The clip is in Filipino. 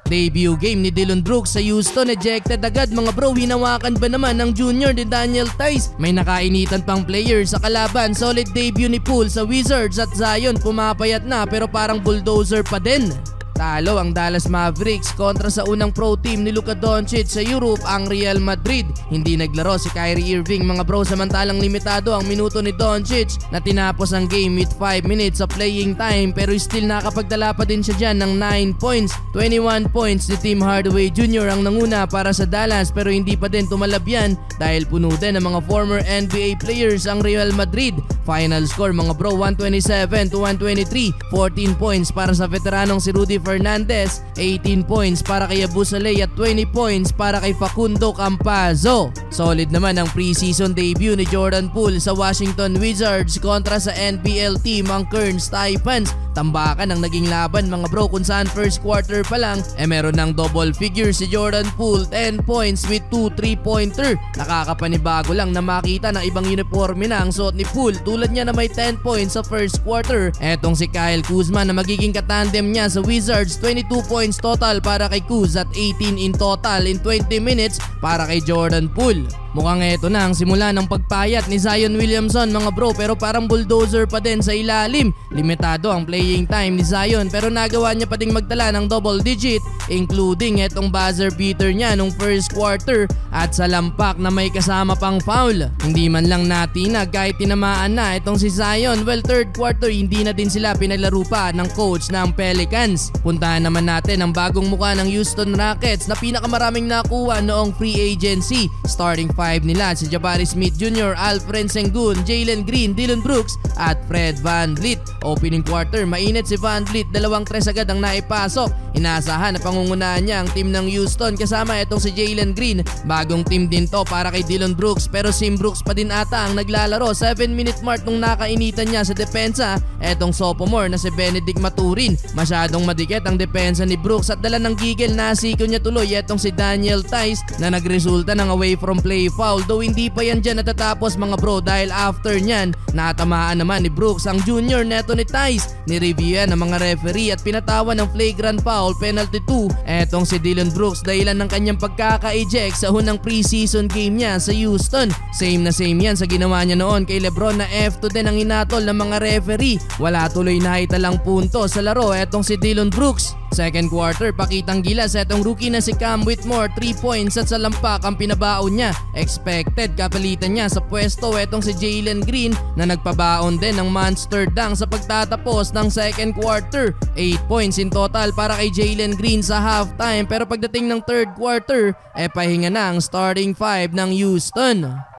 Debut game ni Dillon Brooks sa Houston, ejected agad mga bro. Hinawakan ba naman ng junior ni Daniel Theis? May nakainitan pang player sa kalaban. Solid debut ni Poole sa Wizards at Zion pumapayat na pero parang bulldozer pa din. Talo ang Dallas Mavericks kontra sa unang pro team ni Luka Doncic sa Europe, ang Real Madrid. Hindi naglaro si Kyrie Irving mga bro, samantalang limitado ang minuto ni Doncic na tinapos ang game with 5 minutes of playing time, pero still nakapagdala pa din siya dyan ng 9 points. 21 points ni Tim Hardaway Jr. ang nanguna para sa Dallas, pero hindi pa din tumalab yan dahil puno din ng mga former NBA players ang Real Madrid. Final score mga bro, 127-123. 14 points para sa veteranong si Rudy Fernandez, 18 points para kay Abu Saleh at 20 points para kay Facundo Campazzo. Solid naman ang preseason debut ni Jordan Poole sa Washington Wizards kontra sa NBL team ang Kearns Taipans. Tambakan ang naging laban mga bro, kung saan first quarter pa lang meron ng double figure si Jordan Poole, 10 points with 2 3-pointer. Nakakapanibago lang na makita ng ibang uniforme na ang suot ni Poole, tulad niya na may 10 points sa first quarter. Etong si Kyle Kuzma na magiging katandem niya sa Wizards, 22 points total para kay Kuz at 18 in total in 20 minutes para kay Jordan Poole. Mukhang eto na ang simula ng pagpayat ni Zion Williamson mga bro, pero parang bulldozer pa din sa ilalim. Limitado ang playing time ni Zion pero nagawa niya pa ding magdala ng double digit, including etong buzzer beater niya nung first quarter at sa lampak na may kasama pang foul. Hindi man lang natinag kahit tinamaan na itong si Zion. Well, third quarter hindi na din sila pinaglaro pa ng coach ng Pelicans. Puntahan naman natin ang bagong muka ng Houston Rockets na pinakamaraming nakuha noong free agency. Starting 5 nila si Jabari Smith Jr., Alperen Sengun, Jalen Green, Dillon Brooks at Fred VanVleet. Opening quarter, mainit si VanVleet, 2-3 agad ang naipasok. Inaasahan na pangungunahan niya ang team ng Houston kasama itong si Jalen Green. Bagong team din to para kay Dillon Brooks pero Sim Brooks pa din ata ang naglalaro. 7-minute mark nung nakainitan niya sa depensa etong sophomore na si Benedict Maturin. Masyadong madikit ang depensa ni Brooks at dala ng gigil, nasiko niya tuloy etong si Daniel Theis na nagresulta ng away from play foul, though hindi pa yan dyan natatapos mga bro dahil after nyan natamaan naman ni Brooks ang junior neto ni Theis. Nireview yan ng mga referee at pinatawan ng flagrant foul, penalty 2 etong si Dillon Brooks dahilan ng kanyang pagkaka-eject sa unang preseason game niya sa Houston. Same na same yan sa ginawa niya noon kay Lebron na F2 din ang hinatol ng mga referee. Wala tuloy na hitalang punto sa laro etong si Dillon Brooks. Second quarter, pakitang gilas etong rookie na si Cam Whitmore, 3 points at sa lampak ang pinabaon niya. Expected kapalitan niya sa pwesto etong si Jalen Green na nagpabaon din ng monster dunk sa pagtatapos ng second quarter. 8 points in total para kay Jalen Green sa halftime, pero pagdating ng third quarter pahinga na ang starting 5 ng Houston.